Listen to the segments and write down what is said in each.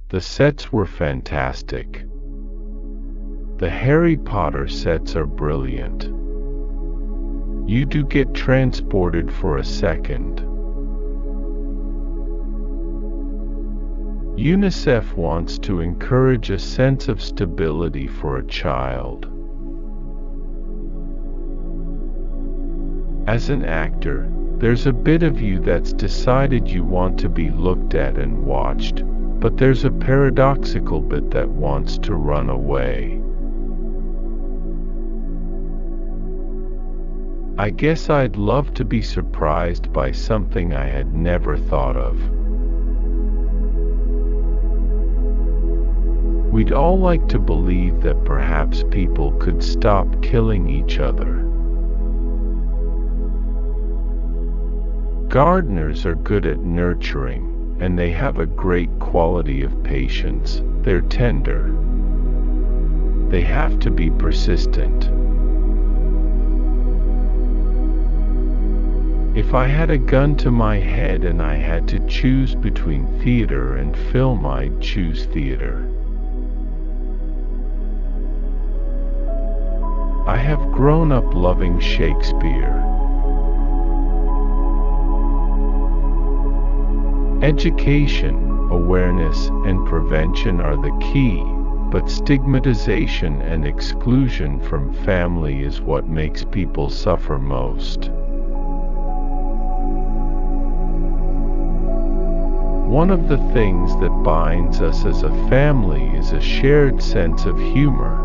The sets were fantastic. The Harry Potter sets are brilliant. You do get transported for a second. UNICEF wants to encourage a sense of stability for a child. As an actor, there's a bit of you that's decided you want to be looked at and watched, but there's a paradoxical bit that wants to run away. I guess I'd love to be surprised by something I had never thought of. We'd all like to believe that perhaps people could stop killing each other. Gardeners are good at nurturing, and they have a great quality of patience. They're tender. They have to be persistent. If I had a gun to my head and I had to choose between theater and film, I'd choose theater. I have grown up loving Shakespeare. Education, awareness, and prevention are the key, but stigmatization and exclusion from family is what makes people suffer most. One of the things that binds us as a family is a shared sense of humor.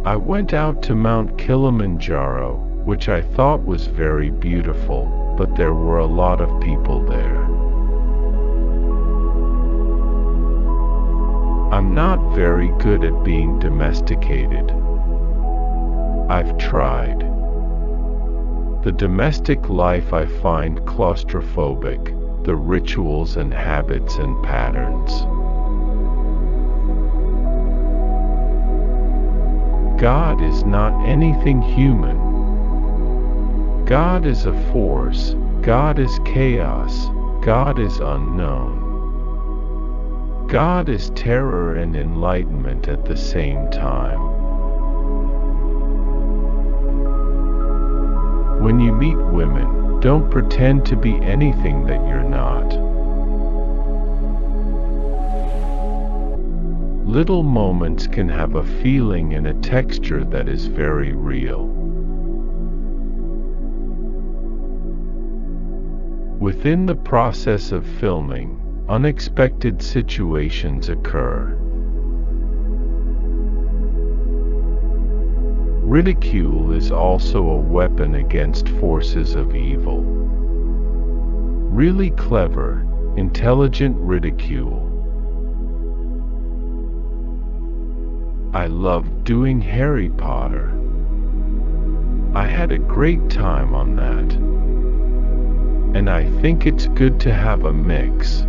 I went out to Mount Kilimanjaro, which I thought was very beautiful, but there were a lot of people there. I'm not very good at being domesticated. I've tried. The domestic life I find claustrophobic, the rituals and habits and patterns. God is not anything human. God is a force, God is chaos, God is unknown. God is terror and enlightenment at the same time. When you meet women, don't pretend to be anything that you're not. Little moments can have a feeling and a texture that is very real. Within the process of filming, unexpected situations occur. Ridicule is also a weapon against forces of evil. Really clever, intelligent ridicule. I loved doing Harry Potter. I had a great time on that. And I think it's good to have a mix.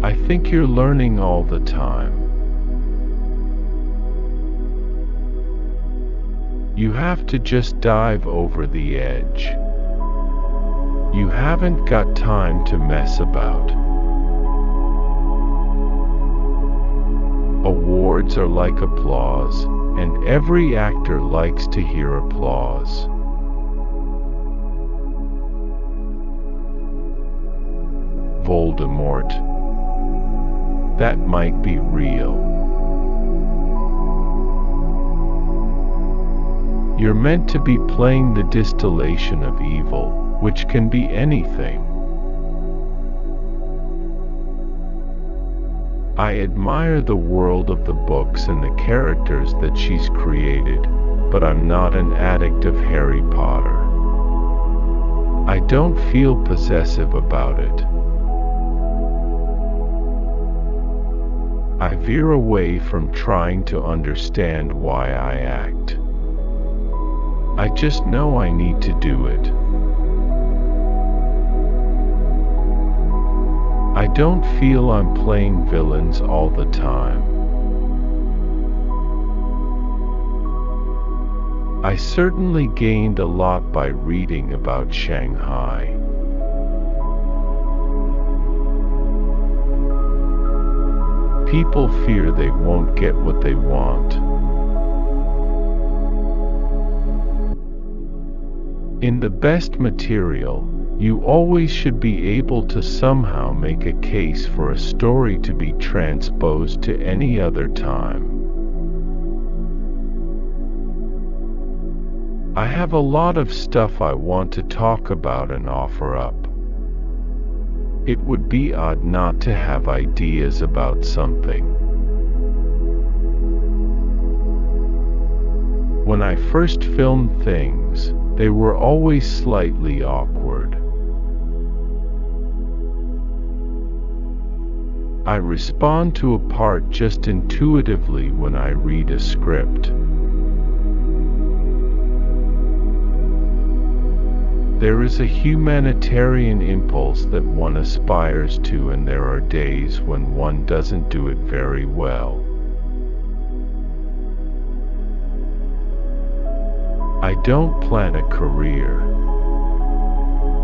I think you're learning all the time. You have to just dive over the edge. You haven't got time to mess about. Awards are like applause, and every actor likes to hear applause. Voldemort. That might be real. You're meant to be playing the distillation of evil, which can be anything. I admire the world of the books and the characters that she's created, but I'm not an addict of Harry Potter. I don't feel possessive about it. I veer away from trying to understand why I act. I just know I need to do it. I don't feel I'm playing villains all the time. I certainly gained a lot by reading about Shanghai. People fear they won't get what they want. In the best material, you always should be able to somehow make a case for a story to be transposed to any other time. I have a lot of stuff I want to talk about and offer up. It would be odd not to have ideas about something. When I first filmed things, they were always slightly awkward. I respond to a part just intuitively when I read a script. There is a humanitarian impulse that one aspires to, and there are days when one doesn't do it very well. I don't plan a career.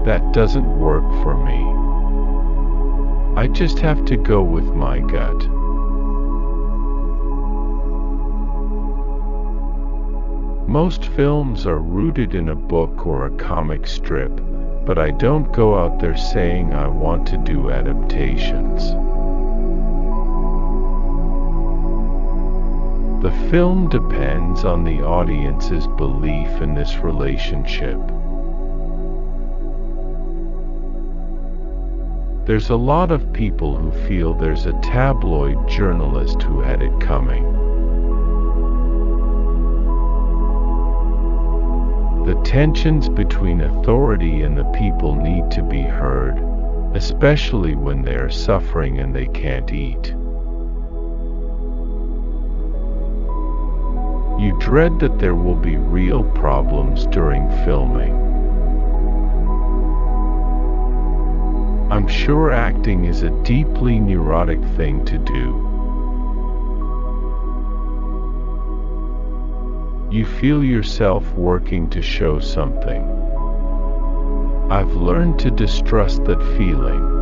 That doesn't work for me. I just have to go with my gut. Most films are rooted in a book or a comic strip, but I don't go out there saying I want to do adaptations. The film depends on the audience's belief in this relationship. There's a lot of people who feel there's a tabloid journalist who had it coming. The tensions between authority and the people need to be heard, especially when they are suffering and they can't eat. You dread that there will be real problems during filming. I'm sure acting is a deeply neurotic thing to do. You feel yourself working to show something. I've learned to distrust that feeling.